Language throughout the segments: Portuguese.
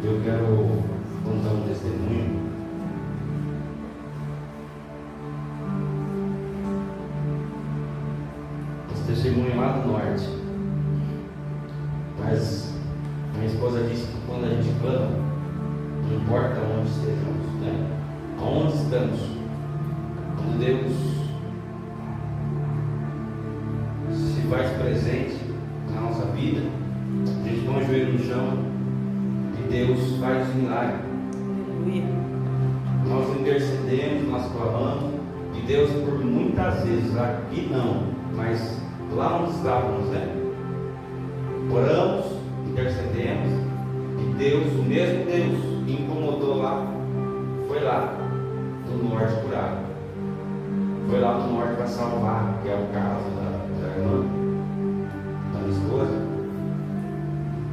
Eu quero contar um testemunho. Esse testemunho é lá do norte. Mas minha esposa disse que quando a gente clama, não importa onde estejamos, né? Aonde estamos, quando Deus se faz presente na nossa vida, a gente põe o joelho no chão e Deus faz o milagre. Nós intercedemos, nós clamamos, e Deus, por muitas vezes, aqui não, mas lá onde estávamos, né? Oramos, intercedemos, e Deus, o mesmo Deus que incomodou lá, foi lá no norte curar. Foi lá no norte para salvar, que é o caso da irmã, da minha esposa.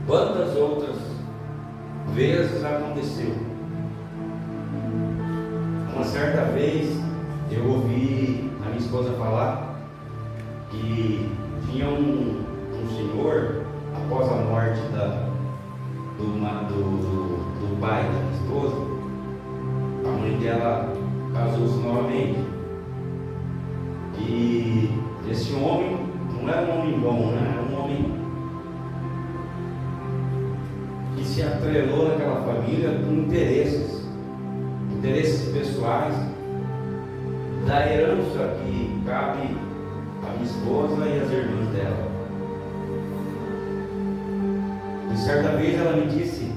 Quantas outras vezes aconteceu? Uma certa vez eu ouvi a minha esposa falar que tinha um senhor, após a morte do pai da minha esposa, a mãe dela casou-se novamente. E esse homem não era um homem bom, né? Era um homem que se atrelou naquela família com interesses pessoais, da herança que cabe à minha esposa e às irmãs dela. E certa vez ela me disse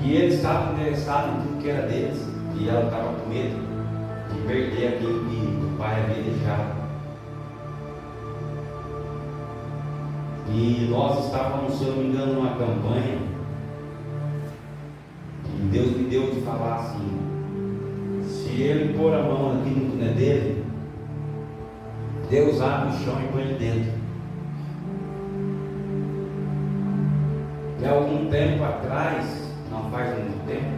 que ele estava interessado em tudo que era deles, e ela estava com medo de perder aquilo que o pai havia deixado. E nós estávamos, se eu não me engano, numa campanha, e Deus me deu de falar assim: se ele pôr a mão aqui no cunha dele, Deus abre o chão e põe ele dentro. E há algum tempo atrás, não faz muito tempo,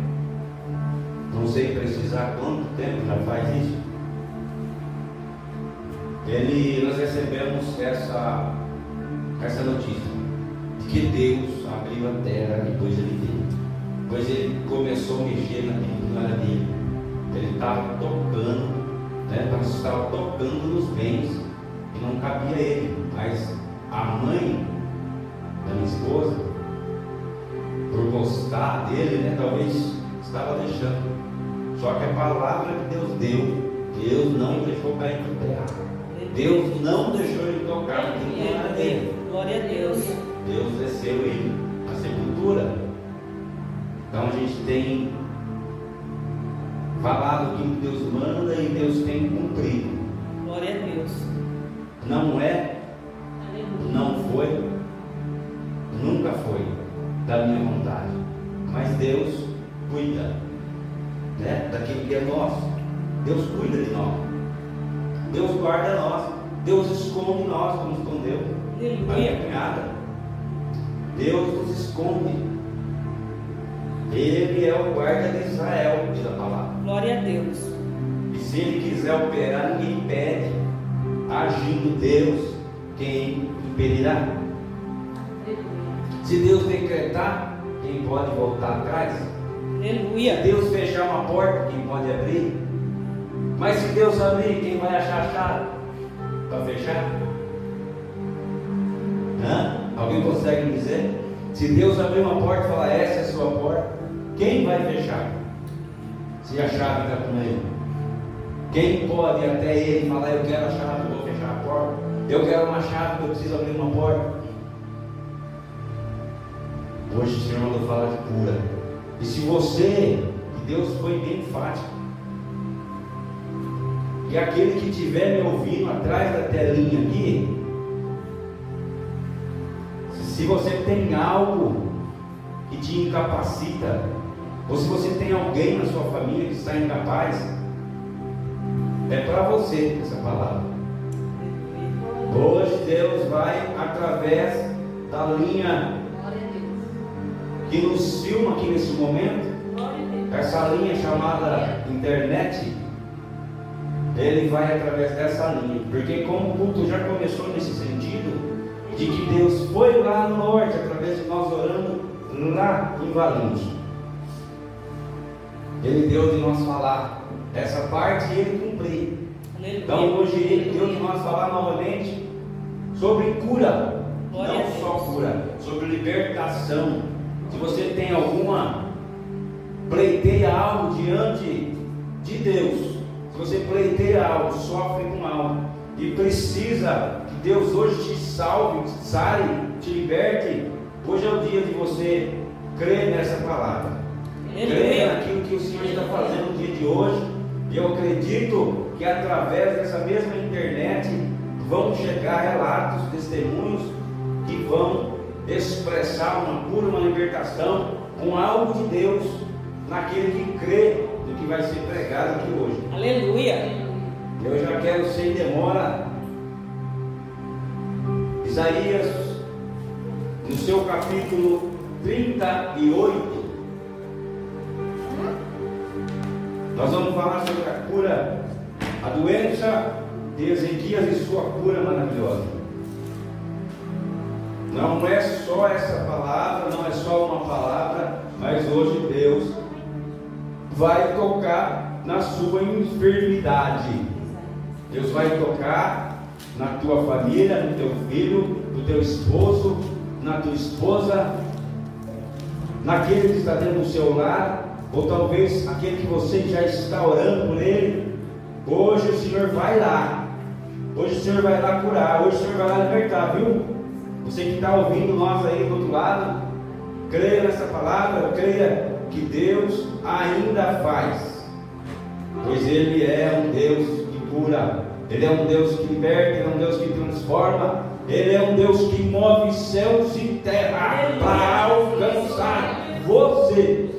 não sei precisar quanto tempo já faz isso, nós recebemos essa notícia de que Deus abriu a terra e depois ele veio. Depois ele começou a mexer naquilo que não era dele. Ele estava tocando, né? Estava tocando nos bens que não cabia a ele. Mas a mãe da minha esposa, por gostar dele, né, talvez estava deixando. Só que a palavra que Deus deu, Deus não deixou cair por terra. Deus não deixou ele tocar naquilo que não era dele. Glória a Deus. Deus desceu ele na sepultura. Então a gente tem falado o que Deus manda e Deus tem cumprido. Glória a Deus. Não é, não foi, nunca foi da minha vontade, mas Deus cuida, né, daquilo que é nosso. Deus cuida de nós, Deus guarda nós, Deus esconde nós como escondeu a minha cunhada. Deus nos esconde. Ele é o guarda de Israel, diz a palavra. Glória a Deus. E se ele quiser operar, ninguém impede. Agindo Deus, quem impedirá? Se Deus decretar, quem pode voltar atrás? Aleluia. Se Deus fechar uma porta, quem pode abrir? Mas se Deus abrir, quem vai achar a chave para fechar? Alguém consegue me dizer? Se Deus abrir uma porta e falar, essa é a sua porta, quem vai fechar? Se a chave está com ele. Quem pode ir até ele e falar, eu quero a chave, eu vou fechar a porta. Eu quero uma chave, eu preciso abrir uma porta. Hoje o Senhor mandou falar de cura. E se você, Deus foi bem enfático, e aquele que estiver me ouvindo atrás da telinha aqui, se você tem algo que te incapacita, ou se você tem alguém na sua família que está incapaz, é para você essa palavra. Hoje Deus vai, através da linha que nos filma aqui nesse momento, essa linha chamada internet, Ele vai através dessa linha, porque como o culto já começou nesse sentido, de que Deus foi lá no norte, através de nós orando lá em Valinhos. Ele deu de nós falar essa parte e ele cumprir. Então hoje ele deu de nós falar novamente sobre cura. Não só cura, sobre libertação. Se você tem alguma, pleiteia algo diante de Deus, se você pleiteia algo, sofre com algo e precisa que Deus hoje te salve, te sare, te liberte, hoje é o dia de você crer nessa palavra, crer naquilo que o Senhor está fazendo no dia de hoje. E eu acredito que através dessa mesma internet vão chegar relatos, testemunhos que vão expressar uma cura, uma libertação com algo de Deus naquele que crê no que vai ser pregado aqui hoje. Aleluia! Eu já quero, sem demora, Isaías, no seu capítulo 38, nós vamos falar sobre a cura, a doença de Ezequias e sua cura maravilhosa. Não é só essa palavra, não é só uma palavra, mas hoje Deus vai tocar na sua enfermidade. Deus vai tocar na tua família, no teu filho, no teu esposo, na tua esposa, naquele que está dentro do seu lar, ou talvez aquele que você já está orando por ele. Hoje o Senhor vai lá, hoje o Senhor vai lá curar, hoje o Senhor vai lá libertar, viu? Você que está ouvindo nós aí do outro lado, creia nessa palavra, creia que Deus ainda faz, pois Ele é um Deus que cura, Ele é um Deus que liberta, Ele é um Deus que transforma, Ele é um Deus que move céus e terra para alcançar você,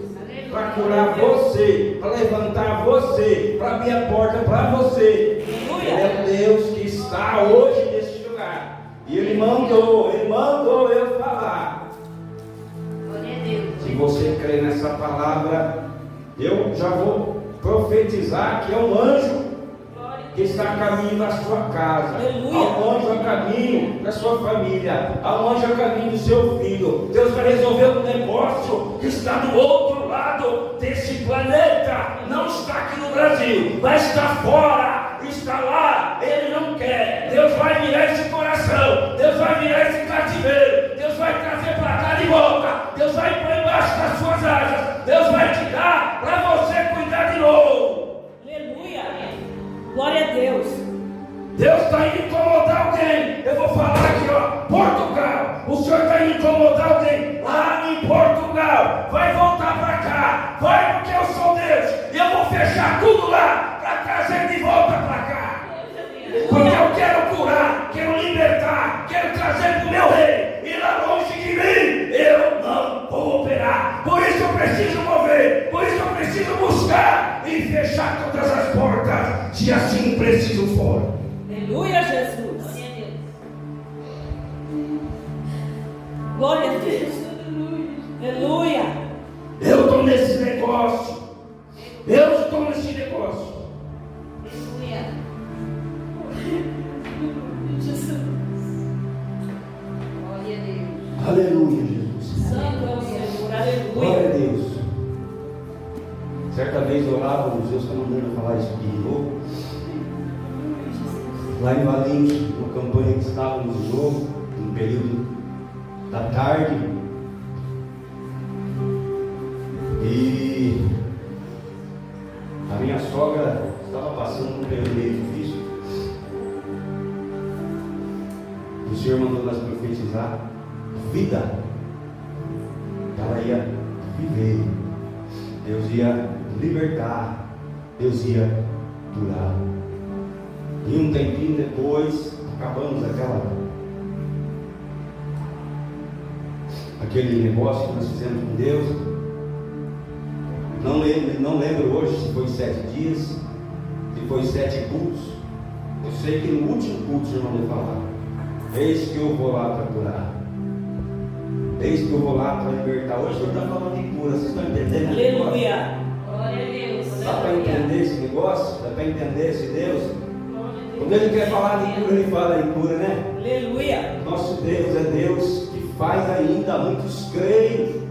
para curar você, para levantar você, para abrir a porta para você. Ele é um Deus que está hoje neste lugar. E Ele mandou eu falar. Se você crê nessa palavra, eu já vou profetizar que é um anjo que está a caminho da sua casa. Há um anjo a caminho da sua família. Há um anjo a caminho do seu filho. Deus vai resolver um negócio que está do outro lado desse planeta. Não está aqui no Brasil, mas está fora. Está lá, Ele não quer. Deus vai virar esse coração, Deus vai virar esse cativeiro, Deus vai trazer para cá de volta, Deus vai pôr embaixo das suas asas, Deus vai te dar para você cuidar de novo. Aleluia! Glória a Deus! Deus está indo incomodar alguém. Eu vou falar aqui, ó, Portugal. O Senhor está indo incomodar alguém lá em Portugal. Vai voltar para cá, vai, porque eu sou Deus e eu vou fechar tudo lá para trazer de volta para cá, porque eu quero curar, quero libertar, quero trazer para o meu rei. E lá longe de mim eu não vou operar. Por isso eu preciso mover, por isso eu preciso buscar e fechar todas as portas, se assim preciso for. Aleluia, Jesus! Glória a Deus! Aleluia! Eu estou nesse negócio. Eu estou nesse negócio. Aleluia! Glória a Deus! Aleluia, Jesus. Santo é o Senhor, aleluia! Glória a Deus. Certa vez orávamos, Deus está mandando eu falar isso aqui de novo. Lá em Valinhos, uma campanha que estávamos de novo, no período da tarde. E a minha sogra estava passando por um período meio difícil. O Senhor mandou nós profetizar vida. Ela ia viver. Deus ia libertar. Deus ia curar. E um tempinho depois, acabamos aquele negócio que nós fizemos com Deus. Não lembro hoje se foi 7 dias, se foi 7 cultos. Eu sei que no último culto o Senhor mandou falar: eis que eu vou lá para curar, eis que eu vou lá para libertar. Hoje o Senhor está falando de cura, vocês estão entendendo? Aleluia! Glória a Deus! Dá para entender esse negócio? Dá para entender esse Deus? Quando Ele quer falar de cura, Ele fala em cura, né? Aleluia! Nosso Deus é Deus que faz ainda, muitos creem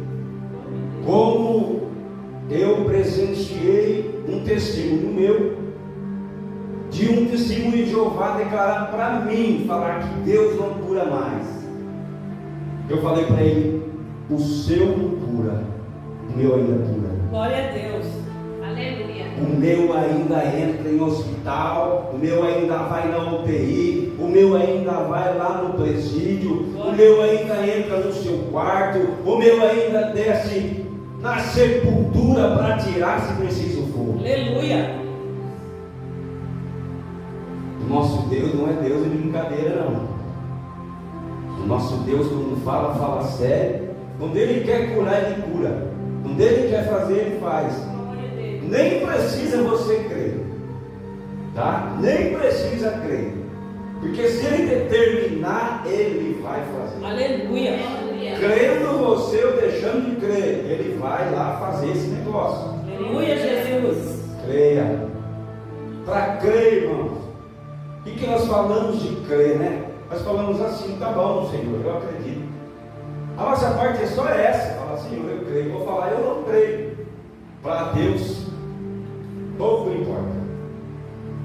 vá declarar para mim, falar que Deus não cura mais. Eu falei para ele: o seu não cura, o meu ainda cura. Glória a Deus. Aleluia. O meu ainda entra em hospital, o meu ainda vai na UTI, o meu ainda vai lá no presídio, o meu ainda entra no seu quarto, o meu ainda desce na sepultura para tirar se preciso for. Aleluia. O nosso Deus não é Deus de brincadeira, não. O nosso Deus, quando fala, fala sério. Quando Ele quer curar, Ele cura. Quando Ele quer fazer, Ele faz. Nem precisa você crer, tá? Nem precisa crer, porque se Ele determinar, Ele vai fazer. Aleluia. Crendo você ou deixando de crer, Ele vai lá fazer esse negócio. Aleluia, Jesus. Creia. Para crer, irmãos. O que nós falamos de crer, né? Nós falamos assim: tá bom, Senhor, eu acredito. A nossa parte é só essa: fala, Senhor, eu creio. Vou falar, eu não creio. Para Deus, pouco importa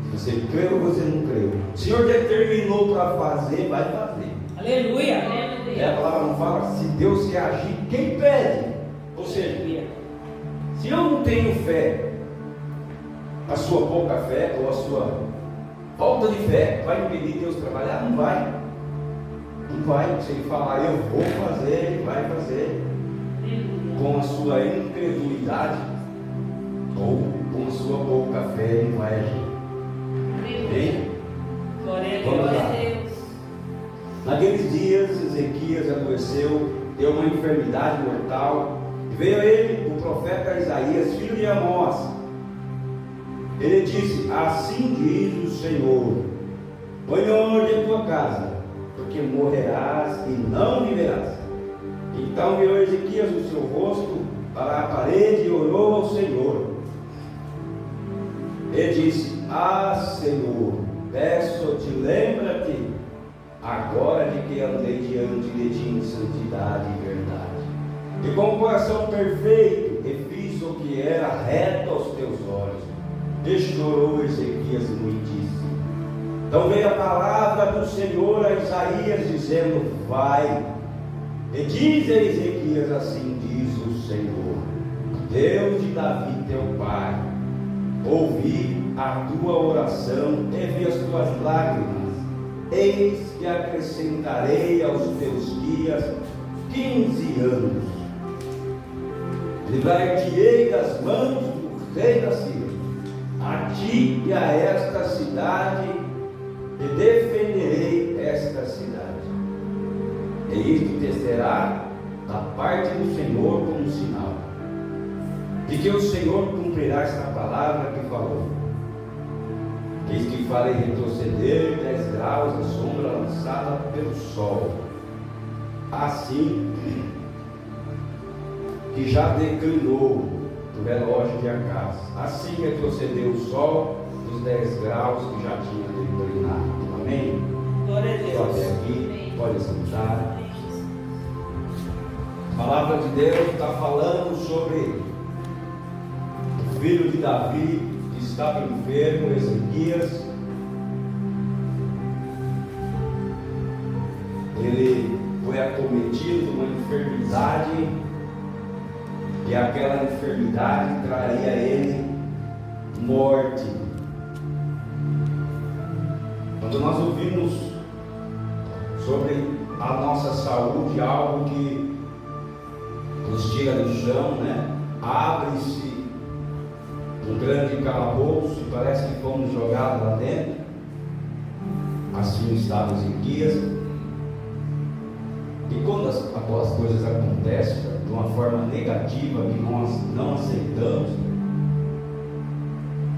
se você creu ou você não creu. O Senhor determinou para fazer, vai fazer. Aleluia. A palavra não fala: se Deus se agir, quem pede? Ou seja, se eu não tenho fé, a sua pouca fé ou a sua falta de fé vai impedir Deus trabalhar? Não vai. Não vai. Se Ele falar, eu vou fazer, Ele vai fazer. Com a sua incredulidade ou com a sua pouca fé, Ele vai agir. Amém? Glória a Deus. Naqueles dias, Ezequias adoeceu, deu uma enfermidade mortal. Veio a ele o profeta Isaías, filho de Amós. Ele disse: assim diz o Senhor: põe em ordem a tua casa, porque morrerás e não viverás. Então virou Ezequias o seu rosto para a parede e orou ao Senhor. Ele disse: ah, Senhor, peço-te, lembra-te agora de que andei diante de ti em santidade e verdade, e com o coração perfeito, e fiz o que era reto aos teus olhos. E chorou Ezequias muitíssimo. Então veio a palavra do Senhor a Isaías, dizendo: vai, e diz a Ezequias: assim diz o Senhor, Deus de Davi teu pai, ouvi a tua oração e vi as tuas lágrimas. Eis que acrescentarei aos teus dias 15 anos. Livrar-te-ei das mãos do rei da Síria, a ti e a esta cidade, e defenderei esta cidade. E isto te será da parte do Senhor como sinal, de que o Senhor cumprirá esta palavra que falou. Eis que farei retroceder 10 graus a sombra lançada pelo sol, assim que já declinou do relógio de Acaz. Assim retrocedeu o sol dos 10 graus que já tinha declinado. Amém? Glória a Deus. Só até aqui, pode sentar. A palavra de Deus está falando sobre o filho de Davi que estava enfermo, Ezequias. Ele foi acometido de uma enfermidade, e aquela enfermidade traria a ele morte. Quando nós ouvimos sobre a nossa saúde, algo que nos tira do chão, né? Abre-se um grande calabouço e parece que fomos jogados lá dentro. Assim estava Ezequias. E quando as coisas acontecem de uma forma negativa que nós não aceitamos,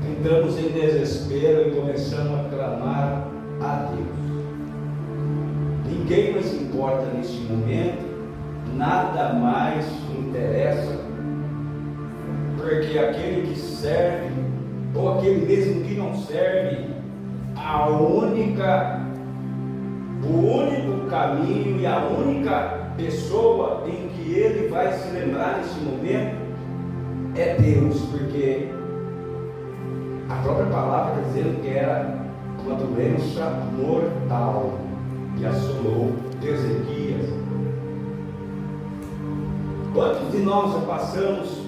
entramos em desespero e começamos a clamar a Deus. Ninguém mais importa nesse momento, nada mais interessa, porque aquele que serve, ou aquele mesmo que não serve, o único caminho e a única pessoa em que ele vai se lembrar nesse momento é Deus, porque a própria palavra está dizendo que era uma doença mortal que assolou Ezequias. Quantos de nós já passamos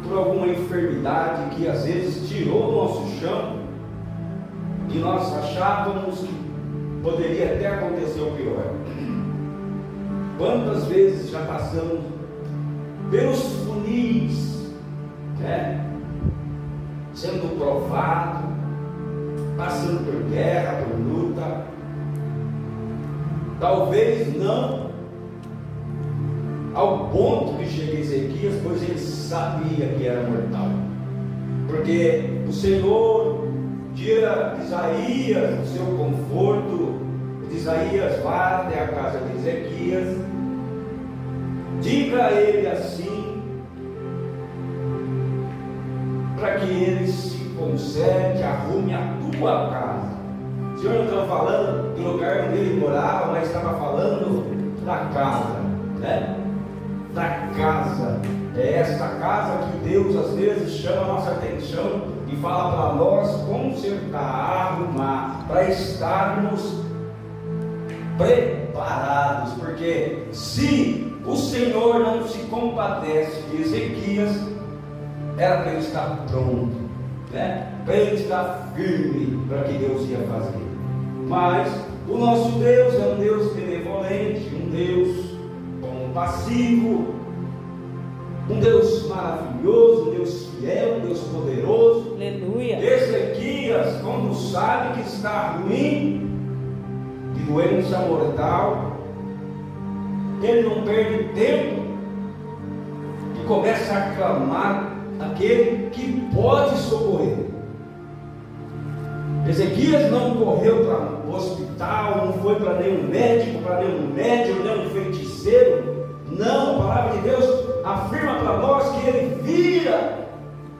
por alguma enfermidade que às vezes tirou o nosso chão e nós achávamos que poderia até acontecer o pior? Quantas vezes já passamos pelos funis, né? Sendo provado, passando por guerra, por luta. Talvez não ao ponto que chega Ezequias, pois ele sabia que era mortal, porque o Senhor tira Isaías do seu conforto. Isaías vai até a casa de Ezequias, diga a ele assim, para que ele se conserte, arrume a tua casa. O Senhor não estava falando do lugar onde ele morava, mas estava falando da casa, né? Da casa. É esta casa que Deus às vezes chama a nossa atenção e fala para nós consertar, arrumar, para estarmos preparados, porque se o Senhor não se compadece de Ezequias, era para ele estar pronto, né? Para ele estar firme para o que Deus ia fazer. Mas o nosso Deus é um Deus benevolente, um Deus compassivo, um Deus maravilhoso, um Deus fiel, um Deus poderoso. Aleluia. Ezequias, quando sabe que está ruim, de doença mortal, ele não perde tempo e começa a clamar aquele que pode socorrer. Ezequias não correu para o hospital, não foi para nenhum médico, para nenhum médium, nenhum feiticeiro. Não, a palavra de Deus afirma para nós que ele vira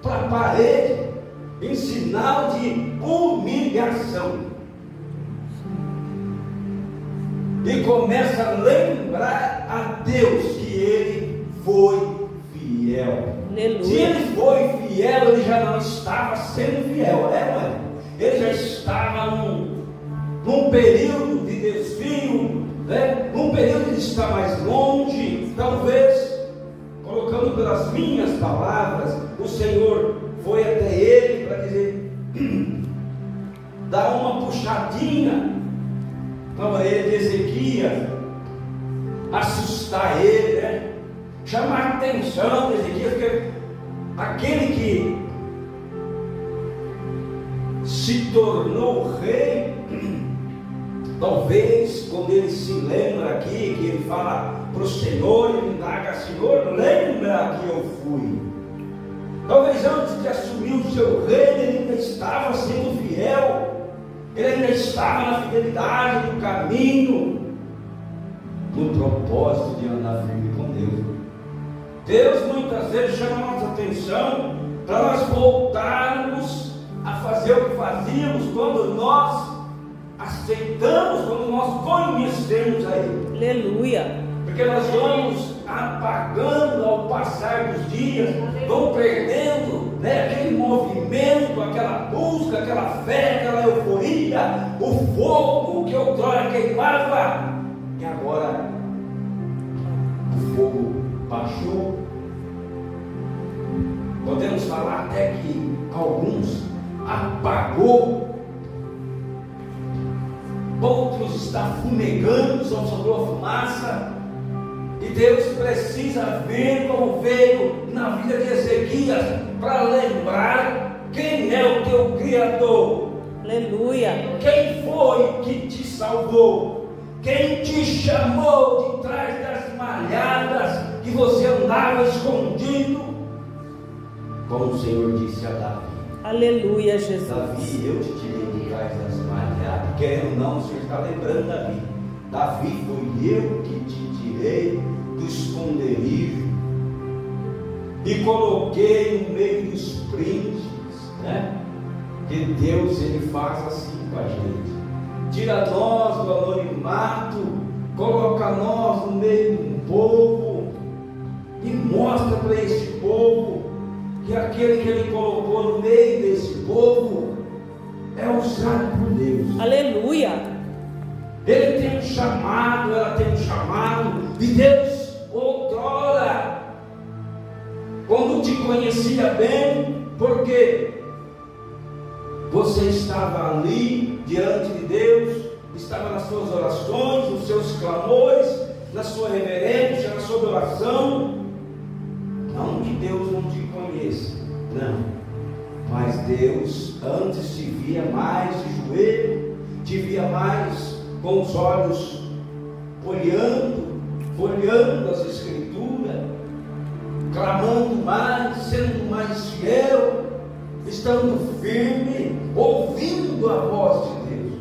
para a parede em sinal de humilhação. E começa a lembrar a Deus que ele foi fiel. Aleluia. Se ele foi fiel, ele já não estava sendo fiel, né, mãe? Ele já estava num período de desvio, né? Num período de estar mais longe. Talvez, colocando pelas minhas palavras, o Senhor foi até ele para dizer, dar uma puxadinha na orelha de Ezequias, assustar ele, né? Chamar a atenção de Ezequias, porque aquele que se tornou rei, talvez quando ele se lembra aqui, que ele fala para o Senhor, ele indaga: Senhor, lembra que eu fui. Talvez antes de assumir o seu reino, ele ainda estava sendo fiel, ele ainda estava na fidelidade do caminho, no propósito de andar firme com Deus. Deus muitas vezes chama a nossa atenção para nós voltarmos a fazer o que fazíamos quando nós aceitamos, quando nós conhecemos a Ele. Aleluia. Porque nós vamos apagando ao passar dos dias, vamos perdendo, né, aquele movimento, aquela busca, aquela fé, aquela euforia, o fogo que outrora queimava, e agora o fogo baixou. Podemos falar até que alguns apagou, outros está fumegando, só sobrou fumaça. E Deus precisa ver como veio na vida de Ezequias, para lembrar quem é o teu Criador. Aleluia. Quem foi que te salvou? Quem te chamou de trás das malhadas que você andava escondido? Como o Senhor disse a Davi: Aleluia, Jesus. Davi, eu te tirei de trás das malhadas. Querendo ou não, o Senhor está lembrando Davi. Davi, foi eu que te tirei do esconderijo e coloquei no meio dos príncipes, né? Que Deus, Ele faz assim com a gente. Tira nós do anonimato, coloca nós no meio de um povo e mostra para este povo que aquele que Ele colocou no meio desse povo é usado por Deus. Aleluia. Ele tem um chamado, ela tem um chamado, e Deus outrora, quando te conhecia bem, porque você estava ali diante de Deus, estava nas suas orações, nos seus clamores, na sua reverência, na sua adoração. Não que Deus não te conheça, não, mas Deus antes te via mais de joelho, te via mais com os olhos olhando as Escrituras, clamando mais, sendo mais fiel, estando firme, ouvindo a voz de Deus.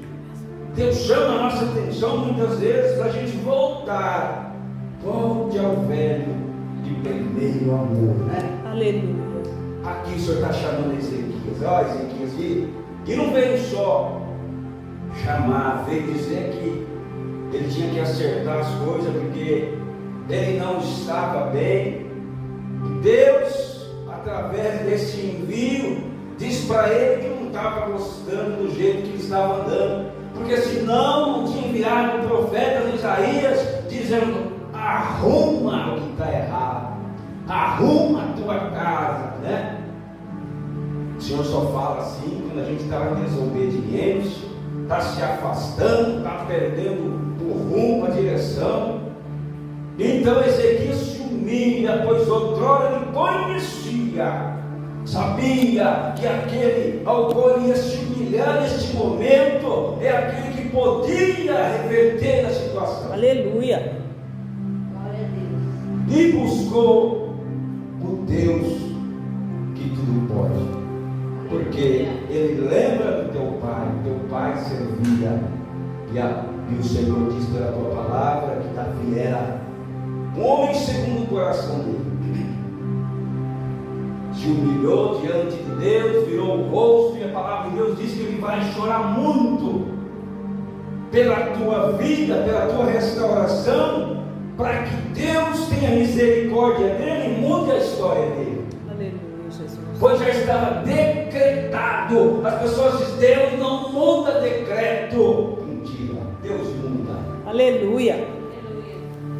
Deus chama a nossa atenção muitas vezes para a gente voltar. Volte ao velho de primeiro amor, né? Aleluia. Aqui o Senhor está chamando Ezequias. Ó, Ezequias, e não veio só chamar, veio dizer que ele tinha que acertar as coisas, porque ele não estava bem. Deus, através desse envio, diz para ele que não estava gostando do jeito que ele estava andando, porque senão não tinha enviado o profeta Isaías dizendo: arruma o que está errado, arruma a tua casa, né? O Senhor só fala assim quando a gente está na desobediência, está se afastando, está perdendo o rumo, a direção. Então Ezequias se humilha, pois outrora ele conhecia, sabia que aquele ao qual ia se humilhar neste momento é aquele que podia reverter a situação. Aleluia. Glória a Deus. E buscou o Deus que tudo pode, porque ele lembra do teu pai servia, e o Senhor diz pela tua palavra que Davi era um homem segundo o coração dele. Se humilhou diante de Deus, virou o rosto, e a palavra de Deus diz que ele vai chorar muito pela tua vida, pela tua restauração, para que Deus tenha misericórdia dele e mude a história dele. Aleluia, Jesus. Pois já estava decretado. As pessoas dizem: Deus não muda decreto. Mentira, Deus muda. Aleluia.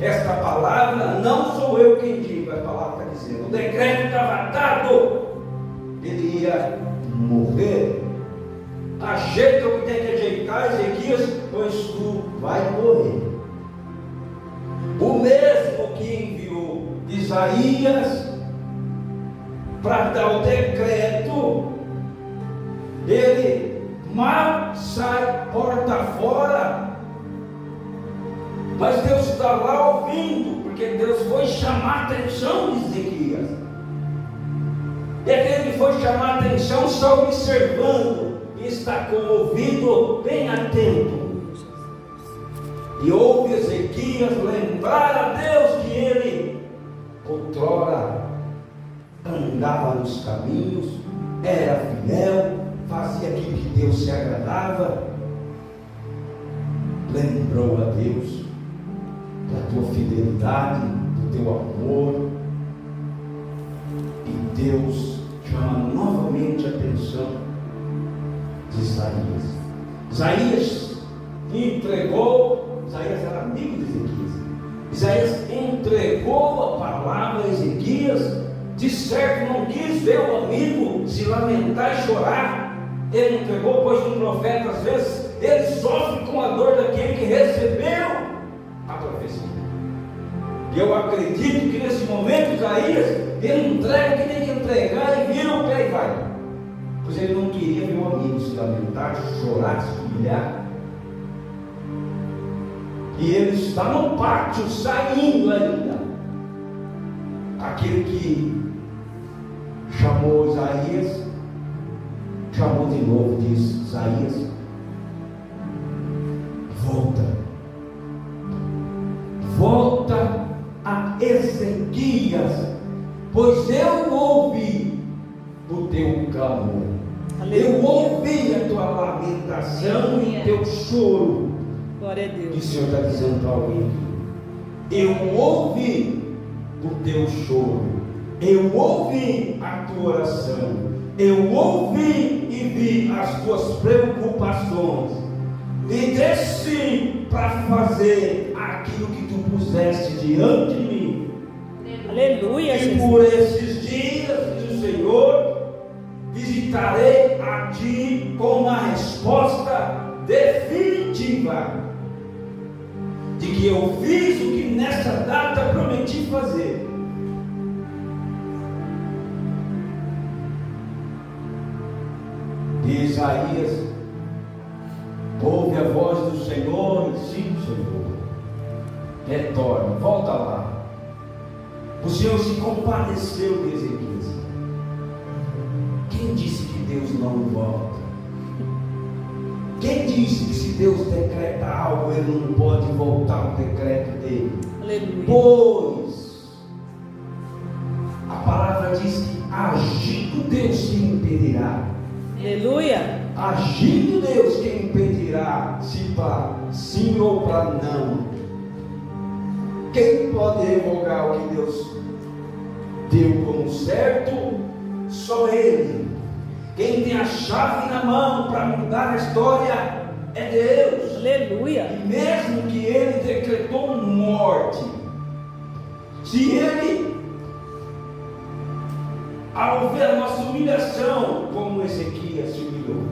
Esta palavra não sou eu quem digo, a palavra está dizendo. O decreto estava dado. Ele ia morrer. Ajeita o que tem que ajeitar, Ezequias, pois tu vai morrer. O mesmo que enviou Isaías para dar o decreto, ele mal sai porta fora, mas Deus está lá ouvindo, porque Deus foi chamar a atenção de Ezequias, e aquele que foi chamar a atenção está observando, e está com o ouvido bem atento, e ouve Ezequias lembrar a Deus que ele outrora andava nos caminhos, era fiel, fazia aquilo que Deus se agradava. Lembrou a Deus da tua fidelidade, do teu amor, e Deus chama novamente a atenção de Isaías. Isaías era amigo de Ezequias. Isaías entregou a palavra a Ezequias. De certo não quis ver o amigo se lamentar e chorar. Ele entregou, pois um profeta às vezes ele sofre com a dor daquele que recebeu a profecia. E eu acredito que nesse momento Isaías, ele entrega o que tem que entregar e vira o pé e vai. Pois ele não queria ver o amigo se lamentar, chorar, se humilhar. E ele está no pátio, saindo ainda. Aquele que chamou Isaías, chamou de novo, disse: Isaías, volta a Ezequias, pois eu ouvi o teu clamor, eu ouvi a tua lamentação e o teu choro. Glória a Deus. E o Senhor está dizendo para alguém aqui: eu ouvi o teu choro, Eu ouvi a tua oração, eu ouvi e vi as tuas preocupações, e desci para fazer aquilo que tu puseste diante de mim. Aleluia, E Jesus. por esses dias, diz o Senhor, visitarei a ti com uma resposta definitiva de que eu fiz o que nessa data prometi fazer. E Isaías ouve a voz do Senhor e diz: sim, Senhor, retorna, volta lá. O Senhor se compadeceu de Ezequias. Quem disse que Deus não volta? Quem disse que se Deus decreta algo, Ele não pode voltar ao decreto dele? Aleluia. Pois a palavra diz que agindo Deus quem impedirá. Aleluia. Agindo Deus quem impedirá, se para sim ou para não. Quem pode revogar o que Deus deu como certo? Só Ele. Quem tem a chave na mão para mudar a história é Deus. Aleluia. E mesmo que Ele decretou morte, se Ele, ao ver a nossa humilhação, como Ezequias se humilhou,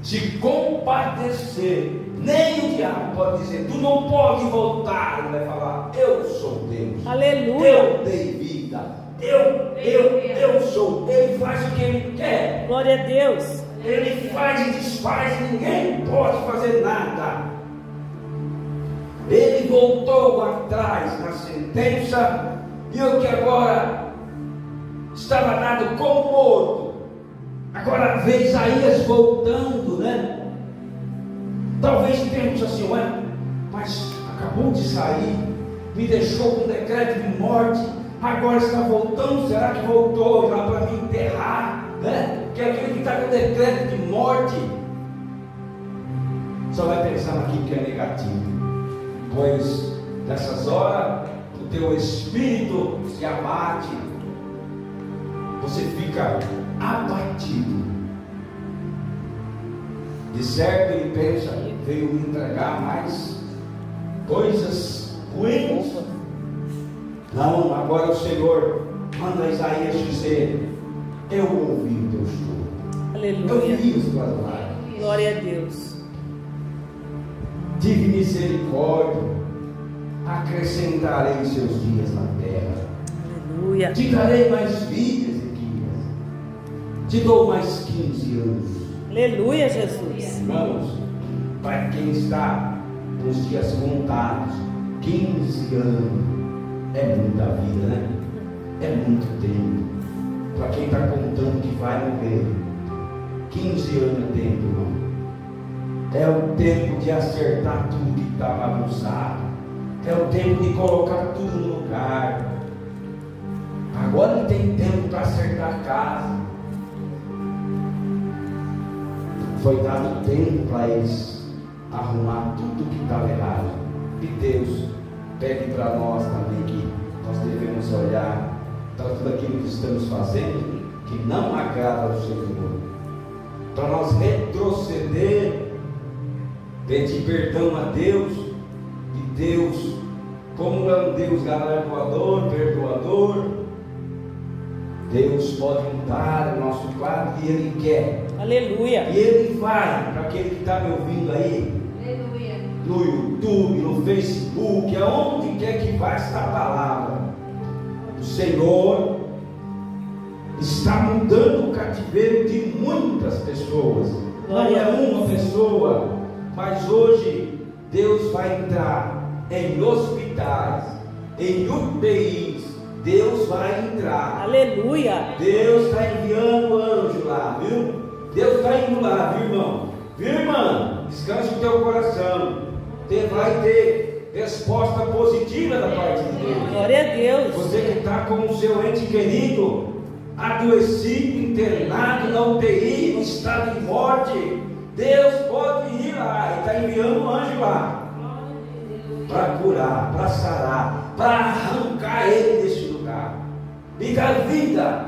se compadecer, nem o diabo pode dizer: tu não pode voltar. Ele vai falar: eu sou Deus. Aleluia. Eu dei vida. Eu sou. Ele faz o que Ele quer. Glória a Deus. Ele faz e desfaz, ninguém pode fazer nada. Ele voltou atrás na sentença, e o que agora estava dado como morto, agora vê Isaías voltando, né? Talvez tenhamos assim: ué, mas acabou de sair, me deixou com decreto de morte, agora está voltando. Será que voltou já para me enterrar, né? Que é aquele que está com decreto de morte só vai pensar naquilo que é negativo, pois nessas horas o teu espírito se abate, você fica abatido. De certo ele pensa: veio me entregar mais coisas ruins. Não, agora o Senhor manda Isaías dizer: eu ouvi o teu choro, eu Aleluia. vi as tuas lágrimas, Glória a Deus. tive misericórdia, acrescentarei seus dias na terra, Aleluia. te darei mais vida, Ezequias, te dou mais 15 anos. Aleluia, Jesus. Irmãos, para quem está com os dias contados, 15 anos é muita vida, né? É muito tempo. Para quem está contando que vai morrer, 15 anos é tempo, irmão. É o tempo de acertar tudo que está bagunçado. É o tempo de colocar tudo no lugar. Agora não tem tempo para acertar a casa. Foi dado tempo para eles arrumar tudo que estava errado. E Deus pede para nós também que nós devemos olhar para tudo aquilo que estamos fazendo que não agrada ao Senhor, para nós retroceder, pedir perdão a Deus. E Deus, como é um Deus galardoador, perdoador, Deus pode mudar o nosso quadro e Ele quer. Aleluia. E Ele vai, para aquele que está me ouvindo aí, Aleluia. no YouTube, no Facebook, aonde quer que vá esta palavra, o Senhor está mudando o cativeiro de muitas pessoas. Não é uma pessoa, mas hoje Deus vai entrar em hospitais, em UTIs. Deus vai entrar. Aleluia. Deus está enviando anjo lá, viu? Deus está indo lá, viu, irmão? Viu, irmã? Descanse o teu coração. Você vai ter resposta positiva da parte de Deus. Glória a Deus. Você que está com o seu ente querido adoecido, internado na UTI, no estado de morte, Deus pode ir lá e está enviando um anjo lá para curar, para sarar, para arrancar ele desse lugar. e dar vida.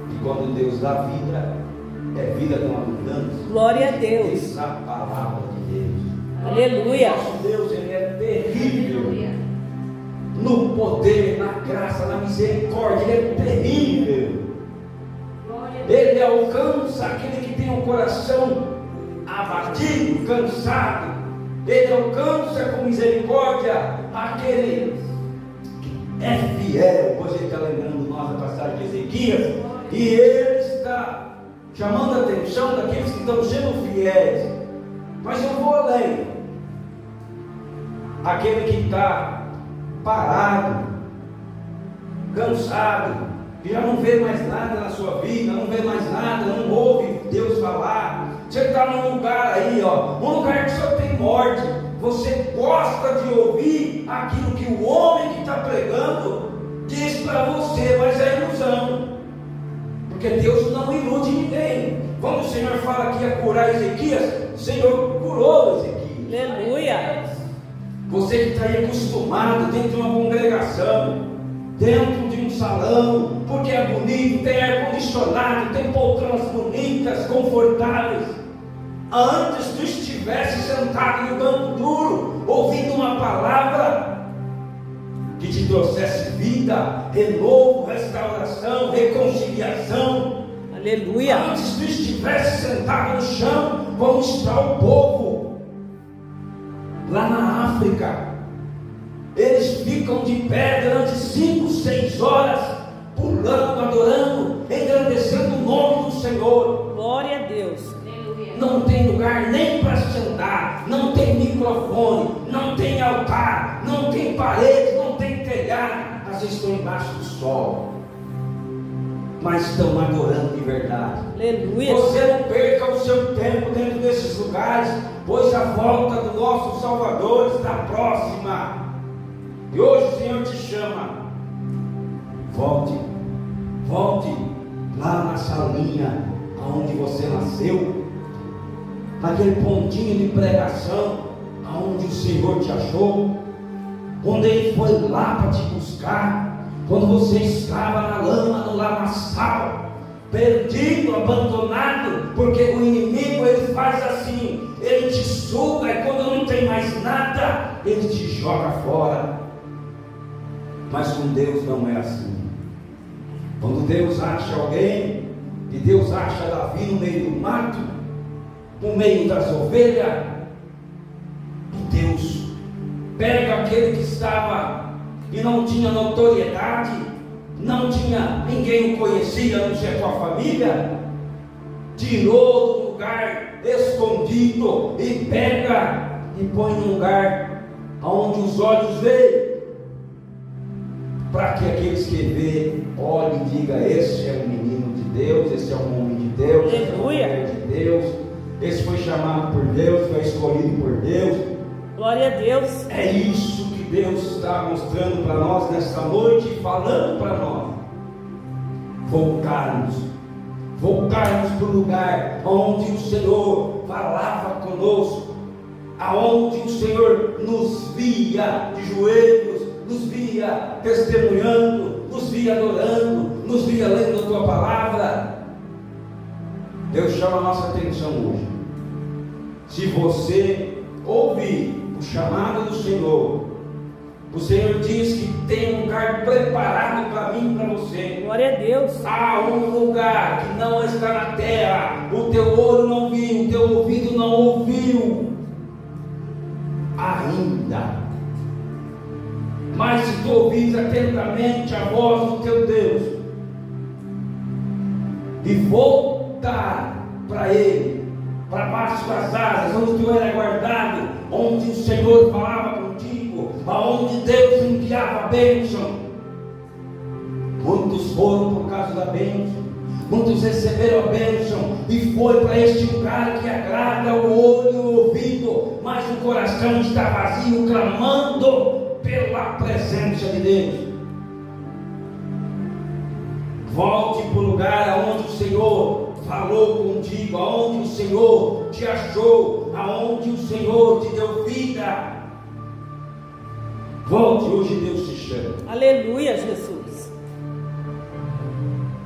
E quando Deus dá vida, é vida com abundância. Glória a Deus. Diz a palavra de Deus. Aleluia. Nosso Deus, Ele é terrível no poder, na graça, na misericórdia. Ele é terrível. Ele alcança aquele que tem o coração abatido, cansado. Ele alcança com misericórdia aquele que é fiel. Hoje ele está lembrando nós da passagem de Ezequias, e ele está chamando a atenção daqueles que estão sendo fiéis. Mas eu vou além. Aquele que está parado, cansado, que já não vê mais nada na sua vida, não vê mais nada, não ouve Deus falar. Você está num lugar aí, um lugar que só tem morte. Você gosta de ouvir aquilo que o homem que está pregando diz para você, mas é ilusão, porque Deus não ilude ninguém. Quando o Senhor fala que ia curar Ezequias, o Senhor curou Ezequias. Aleluia. Você que está aí acostumado dentro de uma congregação, dentro de um salão, porque é bonito, tem ar-condicionado, tem poltronas bonitas, confortáveis. Antes tu estivesse sentado no banco duro, ouvindo uma palavra que te trouxesse vida, renovo, restauração, reconciliação. Aleluia. Antes tu estivesse sentado no chão, como está o povo lá na África. Eles ficam de pé durante 5, 6 horas, pulando, adorando, engrandecendo o nome do Senhor. Glória a Deus. Não tem lugar nem para sentar, não tem microfone, não tem altar, não tem parede, não tem telhado. Às vezes estão embaixo do sol, mas estão adorando de verdade. Aleluia. Você não perca o seu tempo dentro desses lugares, pois a volta do nosso Salvador está próxima. E hoje o Senhor te chama. Volte lá na salinha onde você nasceu, naquele pontinho de pregação aonde o Senhor te achou, quando Ele foi lá para te buscar, quando você estava na lama, no lamaçal, perdido, abandonado, porque o inimigo ele faz assim, ele te suga, e quando não tem mais nada, ele te joga fora. Mas com Deus não é assim. Quando Deus acha alguém, e Deus acha Davi no meio do mato, no meio das ovelhas, e Deus pega aquele que estava e não tinha notoriedade, não tinha, ninguém o conhecia, a não ser a tua família, tirou do lugar escondido e pega e põe no lugar onde os olhos veem, para que aqueles que vê, olhem e digam: esse é um menino de Deus, esse é um homem de Deus, esse é uma mulher de Deus, esse foi chamado por Deus, foi escolhido por Deus. Glória a Deus. É isso que Deus está mostrando para nós nesta noite, falando para nós. Voltarmos para o lugar onde o Senhor falava conosco, aonde o Senhor nos via de joelhos, nos via testemunhando, nos via adorando, nos via lendo a tua palavra. Deus chama a nossa atenção hoje. Se você ouvir o chamado do Senhor, o Senhor diz que tem um lugar preparado para mim e para você. Glória a Deus. Há um lugar que não está na terra, o teu olho não viu, o teu ouvido não ouviu ainda. Mas se tu ouvires atentamente a voz do teu Deus e voltar para Ele, para baixo das asas, onde tu era guardado, onde o Senhor falava contigo, aonde Deus enviava a bênção. Muitos foram por causa da bênção, muitos receberam a bênção e foi para este lugar que agrada o olho e o ouvido, mas o coração está vazio, clamando pela presença de Deus. Volte para o lugar onde o Senhor falou contigo, aonde o Senhor te achou, aonde o Senhor te deu vida. Volte, hoje Deus te chama. Aleluia, Jesus.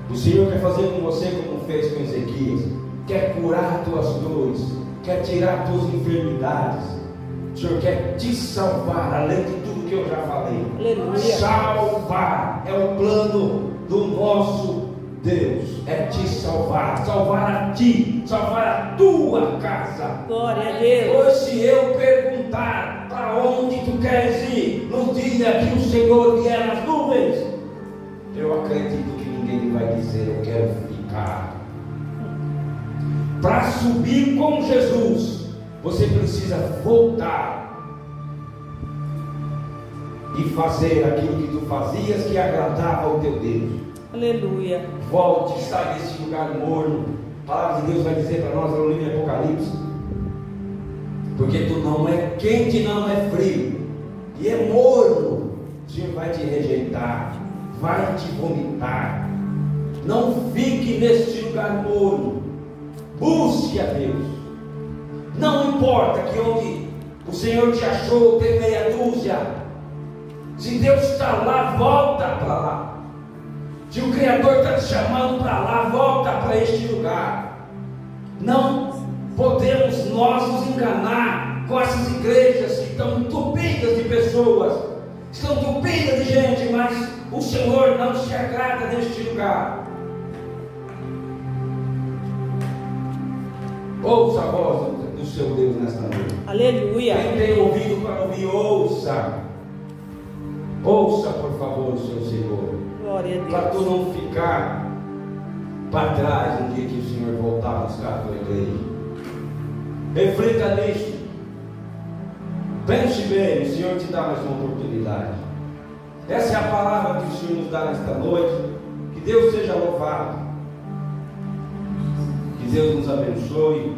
O Senhor quer fazer com você como fez com Ezequias. Quer curar tuas dores, quer tirar tuas enfermidades. O Senhor quer te salvar, além de tudo que eu já falei. Aleluia. Salvar é o plano do nosso Deus. É te salvar, salvar a ti, salvar a tua casa. Glória a Deus. Pois se eu perguntar para onde tu queres ir, no dia que o Senhor vier nas nuvens, eu acredito que ninguém vai dizer eu quero ficar. Para subir com Jesus, você precisa voltar e fazer aquilo que tu fazias que agradava ao teu Deus. Aleluia. Volte, sai desse lugar morno. A palavra de Deus vai dizer para nós no livro de Apocalipse: porque tu não é quente, não é frio, e é morno. O Senhor vai te rejeitar, vai te vomitar. Não fique neste lugar morno. Busque a Deus. Não importa que onde o Senhor te achou tem meia dúzia. Se Deus está lá, volta para lá. Se o Criador está te chamando para lá, volta para este lugar. Não podemos nós nos enganar com essas igrejas que estão entupidas de pessoas, estão entupidas de gente, mas o Senhor não se agrada neste lugar. Ouça a voz do seu Deus nesta noite. Aleluia. Quem tem ouvido para ouvir, ouça. Ouça, por favor, o seu Senhor. Glória a Para tu Deus. não ficar para trás no dia que o Senhor voltar a buscar a tua igreja. Reflita nisto. Pense bem, o Senhor te dá mais uma oportunidade. Essa é a palavra que o Senhor nos dá nesta noite. Que Deus seja louvado. Que Deus nos abençoe.